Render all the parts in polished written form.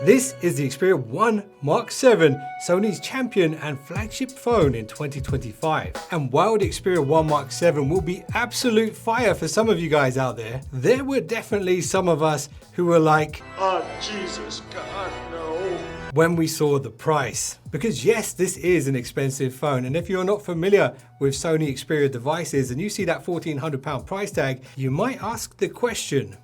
This is the Xperia 1 Mark VII, Sony's champion and flagship phone in 2025. And while the Xperia 1 Mark VII will be absolute fire for some of you guys out there were definitely some of us who were like, "Oh Jesus, God, no," when we saw the price. Because yes, this is an expensive phone, and if you're not familiar with Sony Xperia devices and you see that £1,400 price tag, you might ask the question,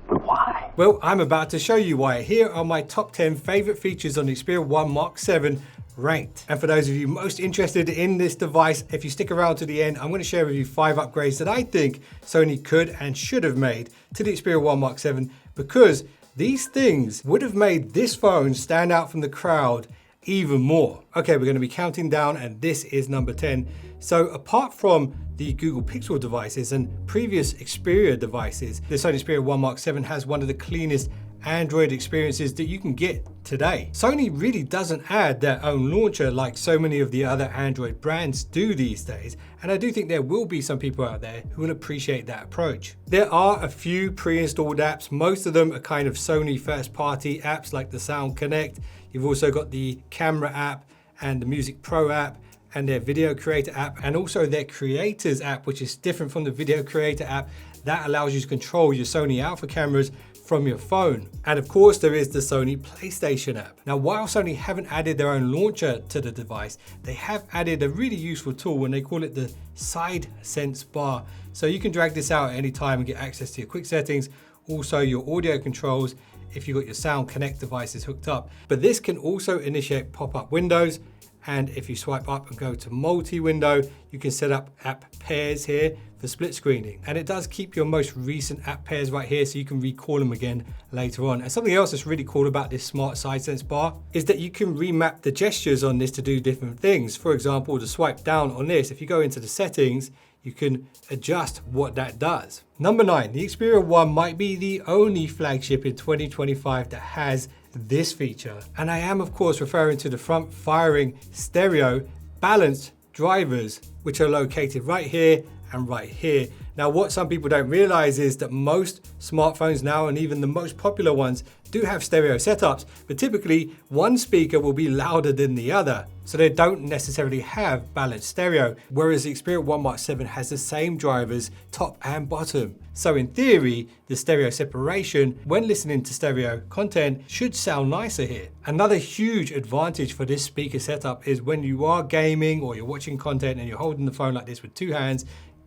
why? Well, I'm about to show you why. Here are my top 10 favorite features on the Xperia 1 Mark VII ranked. And for those of you most interested in this device, if you stick around to the end, I'm going to share with you 5 upgrades that I think Sony could and should have made to the Xperia 1 Mark VII, because these things would have made this phone stand out from the crowd even more. Okay, we're going to be counting down, and this is number 10. So apart from the Google Pixel devices and previous Xperia devices, the Sony Xperia 1 Mark VII has one of the cleanest Android experiences that you can get today. Sony really doesn't add their own launcher like so many of the other Android brands do these days, and I do think there will be some people out there who will appreciate that approach. There are a few pre-installed apps. Most of them are kind of Sony first-party apps like the Sound Connect. You've also got the Camera app and the Music Pro app and their Video Creator app, and also their Creators app, which is different from the Video Creator app. That allows you to control your Sony Alpha cameras from your phone. And of course, there is the Sony PlayStation app. Now, while Sony haven't added their own launcher to the device, they have added a really useful tool, and they call it the Side Sense bar. So you can drag this out at any time and get access to your quick settings, also your audio controls if you've got your Sound Connect devices hooked up. But this can also initiate pop-up windows. And if you swipe up and go to multi-window, you can set up app pairs here for split screening. And it does keep your most recent app pairs right here, so you can recall them again later on. And something else that's really cool about this smart Side Sense bar is that you can remap the gestures on this to do different things. For example, to swipe down on this, if you go into the settings, you can adjust what that does. Number 9, the Xperia 1 might be the only flagship in 2025 that has this feature. And I am of course referring to the front firing stereo balanced drivers, which are located right here and right here. Now, what some people don't realize is that most smartphones now, and even the most popular ones, do have stereo setups, but typically one speaker will be louder than the other. So they don't necessarily have balanced stereo, whereas the Xperia 1 Mark VII has the same drivers top and bottom. So in theory, the stereo separation when listening to stereo content should sound nicer here. Another huge advantage for this speaker setup is when you are gaming or you're watching content and you're holding the phone like this with 2 hands,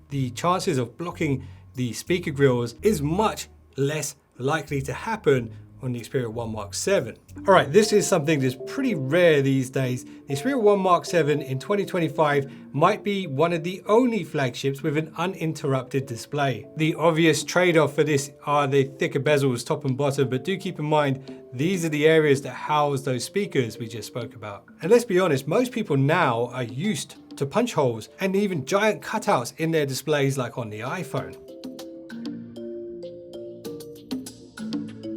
the chances of blocking the speaker grills is much less likely to happen on the Xperia 1 Mark VII. All right, this is something that's pretty rare these days. The Xperia 1 Mark VII in 2025 might be one of the only flagships with an uninterrupted display. The obvious trade-off for this are the thicker bezels top and bottom, but do keep in mind, these are the areas that house those speakers we just spoke about. And let's be honest, most people now are used to punch holes and even giant cutouts in their displays like on the iPhone.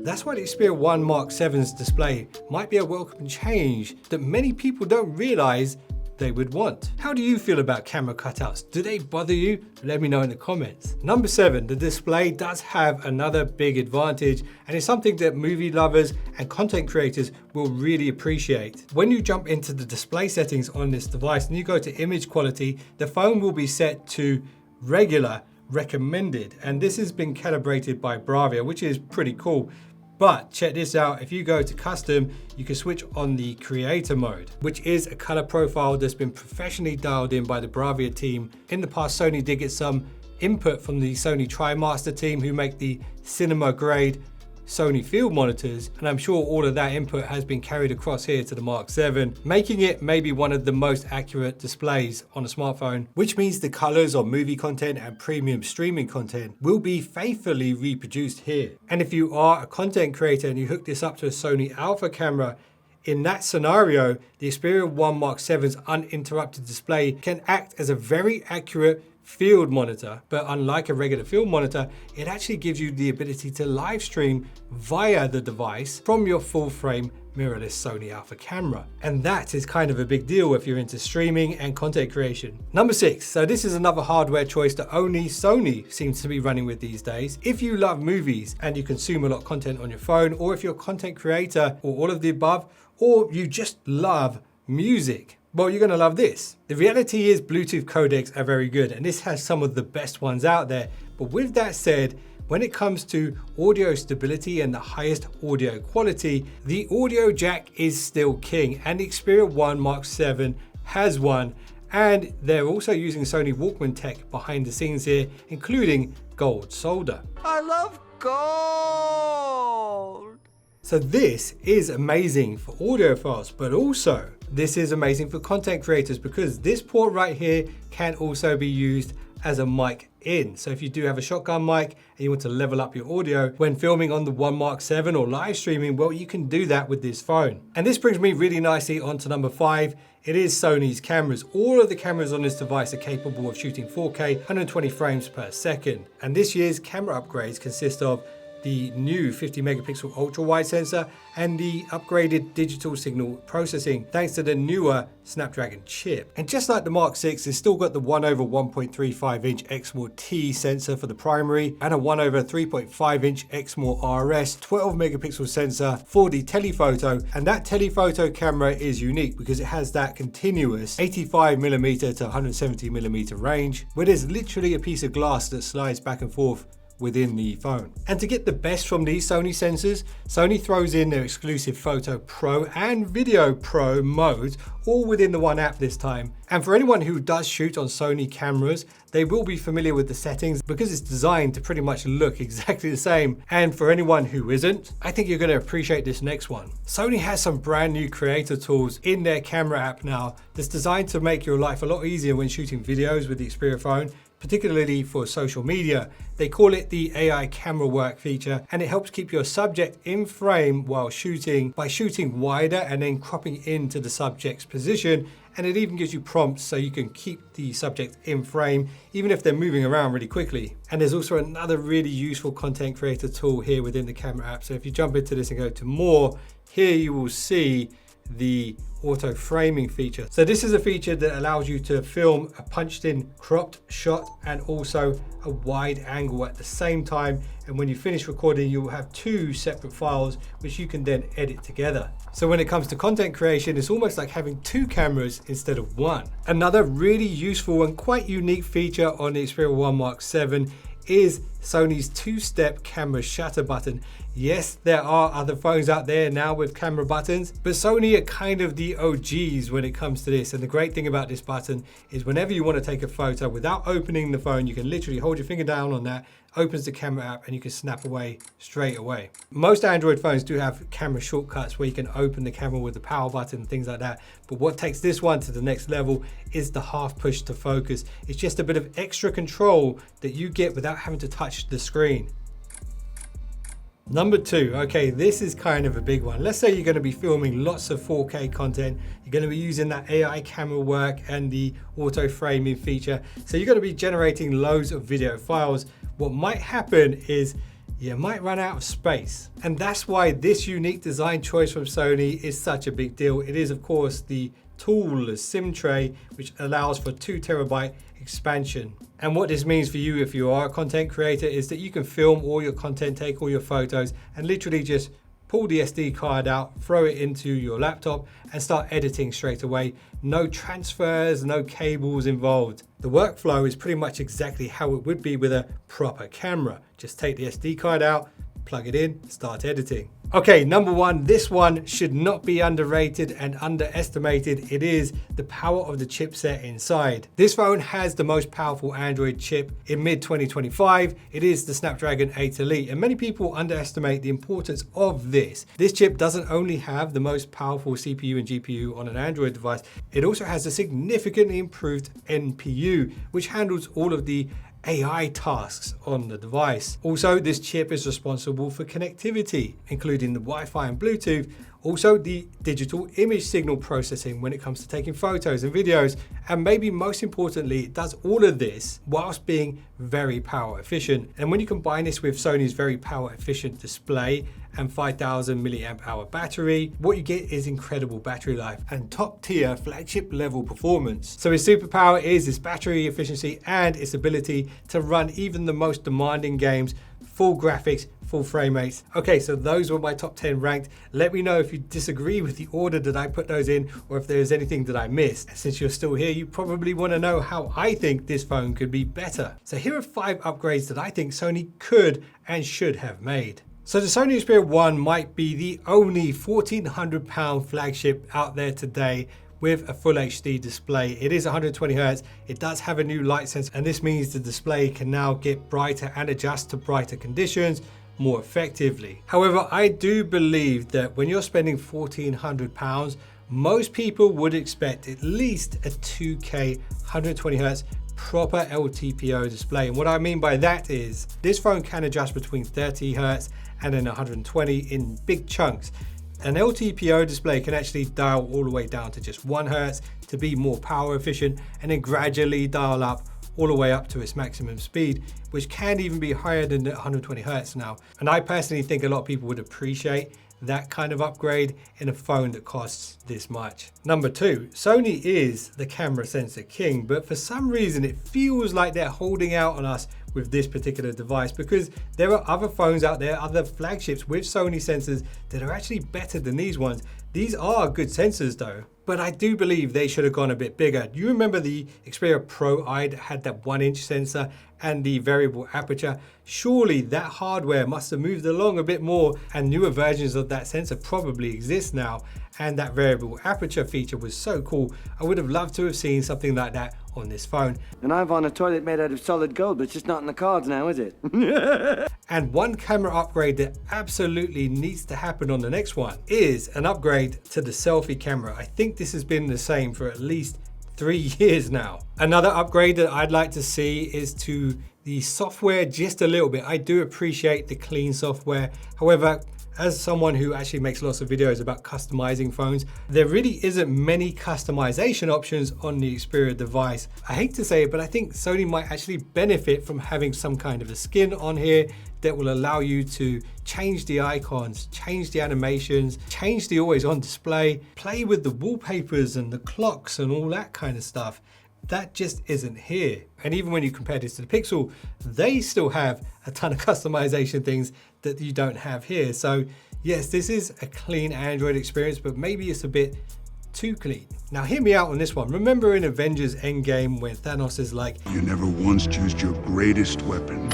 That's why the Xperia 1 Mark VII's display might be a welcome change that many people don't realize they would want. How do you feel about camera cutouts? Do they bother you? Let me know in the comments. Number 7, the display does have another big advantage, and it's something that movie lovers and content creators will really appreciate. When you jump into the display settings on this device and you go to image quality, the phone will be set to regular recommended, and this has been calibrated by Bravia, which is pretty cool. But check this out, if you go to custom, you can switch on the creator mode, which is a color profile that's been professionally dialed in by the Bravia team. In the past, Sony did get some input from the Sony TriMaster team who make the cinema grade Sony field monitors, and I'm sure all of that input has been carried across here to the Mark VII, making it maybe one of the most accurate displays on a smartphone, which means the colors of movie content and premium streaming content will be faithfully reproduced here. And if you are a content creator and you hook this up to a Sony Alpha camera, in that scenario, the Xperia 1 Mark VII's uninterrupted display can act as a very accurate field monitor, but unlike a regular field monitor, it actually gives you the ability to live stream via the device from your full frame mirrorless Sony Alpha camera. And that is kind of a big deal if you're into streaming and content creation. Number 6, so this is another hardware choice that only Sony seems to be running with these days. If you love movies and you consume a lot of content on your phone, or if you're a content creator or all of the above, or you just love music, well, you're going to love this. The reality is Bluetooth codecs are very good, and this has some of the best ones out there. But with that said, when it comes to audio stability and the highest audio quality, the audio jack is still king, and the Xperia 1 Mark 7 has one. And they're also using Sony Walkman tech behind the scenes here, including gold solder. I love gold! So this is amazing for audiophiles, but also this is amazing for content creators, because this port right here can also be used as a mic in. So if you do have a shotgun mic and you want to level up your audio when filming on the 1 Mark 7 or live streaming, well, you can do that with this phone. And this brings me really nicely onto number 5. It is Sony's cameras. All of the cameras on this device are capable of shooting 4K 120 frames per second. And this year's camera upgrades consist of the new 50 megapixel ultra wide sensor and the upgraded digital signal processing thanks to the newer Snapdragon chip. And just like the Mark 6, it's still got the 1/1.35 inch Exmor T sensor for the primary and a 1/3.5 inch Exmor RS 12 megapixel sensor for the telephoto. And that telephoto camera is unique because it has that continuous 85mm to 170mm range, where there's literally a piece of glass that slides back and forth within the phone. And to get the best from these Sony sensors, Sony throws in their exclusive Photo Pro and Video Pro modes, all within the one app this time. And for anyone who does shoot on Sony cameras, they will be familiar with the settings because it's designed to pretty much look exactly the same. And for anyone who isn't, I think you're going to appreciate this next one. Sony has some brand new creator tools in their camera app now that's designed to make your life a lot easier when shooting videos with the Xperia phone, particularly for social media. They call it the AI camera work feature, and it helps keep your subject in frame while shooting by shooting wider and then cropping into the subject's position. And it even gives you prompts so you can keep the subject in frame even if they're moving around really quickly. And there's also another really useful content creator tool here within the camera app. So if you jump into this and go to more, here you will see the auto framing feature. So this is a feature that allows you to film a punched in cropped shot and also a wide angle at the same time. And when you finish recording, you will have 2 separate files which you can then edit together. So when it comes to content creation, it's almost like having 2 cameras instead of 1. Another really useful and quite unique feature on the Xperia 1 Mark 7 is Sony's 2-step camera shutter button. Yes, there are other phones out there now with camera buttons, but Sony are kind of the OGs when it comes to this. And the great thing about this button is whenever you want to take a photo without opening the phone, you can literally hold your finger down on that, opens the camera app, and you can snap away straight away. Most Android phones do have camera shortcuts where you can open the camera with the power button and things like that. But what takes this one to the next level is the half push to focus. It's just a bit of extra control that you get without having to touch the screen. Number 2, okay, this is kind of a big one. Let's say you're going to be filming lots of 4K content. You're going to be using that AI camera work and the auto framing feature. So you're going to be generating loads of video files. What might happen is you might run out of space. And that's why this unique design choice from Sony is such a big deal. It is, of course, the tool SIM tray, which allows for 2 terabyte expansion. And what this means for you if you are a content creator is that you can film all your content, take all your photos, and literally just pull the SD card out, throw it into your laptop, and start editing straight away. No transfers, no cables involved. The workflow is pretty much exactly how it would be with a proper camera. Just take the SD card out, plug it in, start editing. Okay, number 1, this one should not be underrated and underestimated. It is the power of the chipset inside. This phone has the most powerful Android chip in mid-2025. It is the Snapdragon 8 Elite, and many people underestimate the importance of this. This chip doesn't only have the most powerful CPU and GPU on an Android device, it also has a significantly improved NPU, which handles all of the AI tasks on the device. Also, this chip is responsible for connectivity, including the Wi-Fi and Bluetooth, Also the digital image signal processing when it comes to taking photos and videos. And maybe most importantly, it does all of this whilst being very power efficient. And when you combine this with Sony's very power efficient display and 5000 milliamp hour battery, what you get is incredible battery life and top tier flagship level performance. So its superpower is its battery efficiency and its ability to run even the most demanding games, full graphics, full frame rates. Okay, so those were my top 10 ranked. Let me know if you disagree with the order that I put those in, or if there's anything that I missed. Since you're still here, you probably want to know how I think this phone could be better. So here are 5 upgrades that I think Sony could and should have made. So the Sony Xperia 1 might be the only £1,400 flagship out there today with a full HD display. It is 120 Hz. It does have a new light sensor, and this means the display can now get brighter and adjust to brighter conditions more effectively. However, I do believe that when you're spending £1,400, most people would expect at least a 2K 120 Hz proper LTPO display. And what I mean by that is this phone can adjust between 30 Hz and then 120 in big chunks. An LTPO display can actually dial all the way down to just 1 Hz to be more power efficient, and then gradually dial up all the way up to its maximum speed, which can even be higher than the 120 Hz now. And I personally think a lot of people would appreciate that kind of upgrade in a phone that costs this much. Number 2, Sony is the camera sensor king, but for some reason it feels like they're holding out on us with this particular device, because there are other phones out there, other flagships with Sony sensors that are actually better than these ones. These are good sensors though, but I do believe they should have gone a bit bigger. Do you remember the Xperia Pro I that had that 1-inch sensor and the variable aperture? Surely that hardware must have moved along a bit more, and newer versions of that sensor probably exist now. And that variable aperture feature was so cool. I would have loved to have seen something like that on this phone. And I want a toilet made out of solid gold, but it's just not in the cards now, is it? And one camera upgrade that absolutely needs to happen on the next one is an upgrade to the selfie camera. I think this has been the same for at least 3 years now. Another upgrade that I'd like to see is to the software just a little bit. I do appreciate the clean software. However, as someone who actually makes lots of videos about customizing phones, there really isn't many customization options on the Xperia device. I hate to say it, but I think Sony might actually benefit from having some kind of a skin on here that will allow you to change the icons, change the animations, change the always on display, play with the wallpapers and the clocks and all that kind of stuff. That just isn't here. And even when you compare this to the Pixel, they still have a ton of customization things that you don't have here. So yes, this is a clean Android experience, but maybe it's a bit too clean. Now hear me out on this one. Remember in Avengers Endgame when Thanos is like, "You never once used your greatest weapon."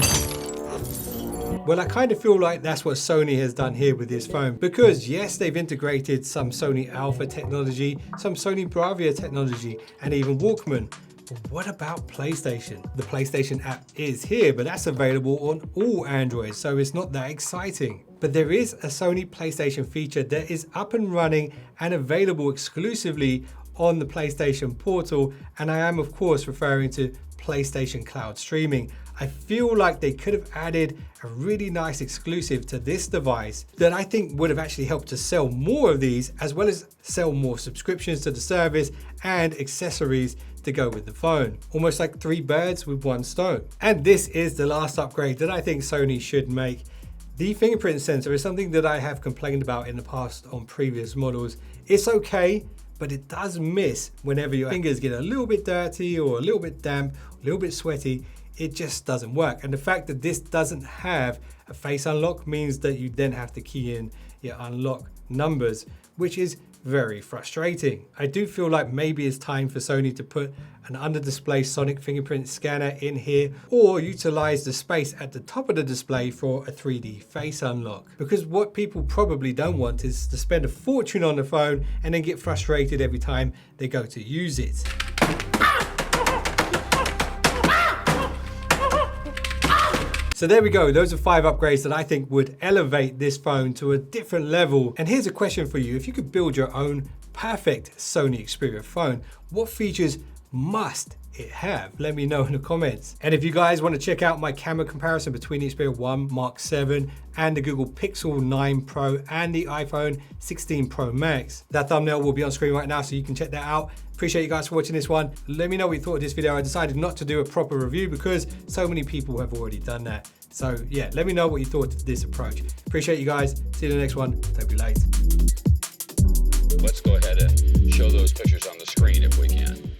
Well, I kind of feel like that's what Sony has done here with this phone, because yes, they've integrated some Sony Alpha technology, some Sony Bravia technology, and even Walkman. But what about PlayStation? The PlayStation app is here, but that's available on all Androids, so it's not that exciting. But there is a Sony PlayStation feature that is up and running and available exclusively on the PlayStation portal, and I am of course referring to PlayStation Cloud Streaming. I feel like they could have added a really nice exclusive to this device that I think would have actually helped to sell more of these, as well as sell more subscriptions to the service and accessories to go with the phone. Almost like 3 birds with 1 stone. And this is the last upgrade that I think Sony should make. The fingerprint sensor is something that I have complained about in the past on previous models. It's okay, but it does miss whenever your fingers get a little bit dirty or a little bit damp, a little bit sweaty. It just doesn't work. And the fact that this doesn't have a face unlock means that you then have to key in your unlock numbers, which is very frustrating. I do feel like maybe it's time for Sony to put an under display sonic fingerprint scanner in here, or utilize the space at the top of the display for a 3D face unlock. Because what people probably don't want is to spend a fortune on the phone and then get frustrated every time they go to use it. So there we go, those are 5 upgrades that I think would elevate this phone to a different level. And here's a question for you. If you could build your own perfect Sony Xperia phone, what features must it have? Let me know in the comments. And if you guys want to check out my camera comparison between the Xperia 1 Mark 7 and the Google Pixel 9 Pro and the iPhone 16 Pro Max, that thumbnail will be on screen right now, so you can check that out. Appreciate you guys for watching this one. Let me know what you thought of this video. I decided not to do a proper review because so many people have already done that. So yeah, let me know what you thought of this approach. Appreciate you guys. See you in the next one. Don't be late. Let's go ahead and show those pictures on the screen if we can.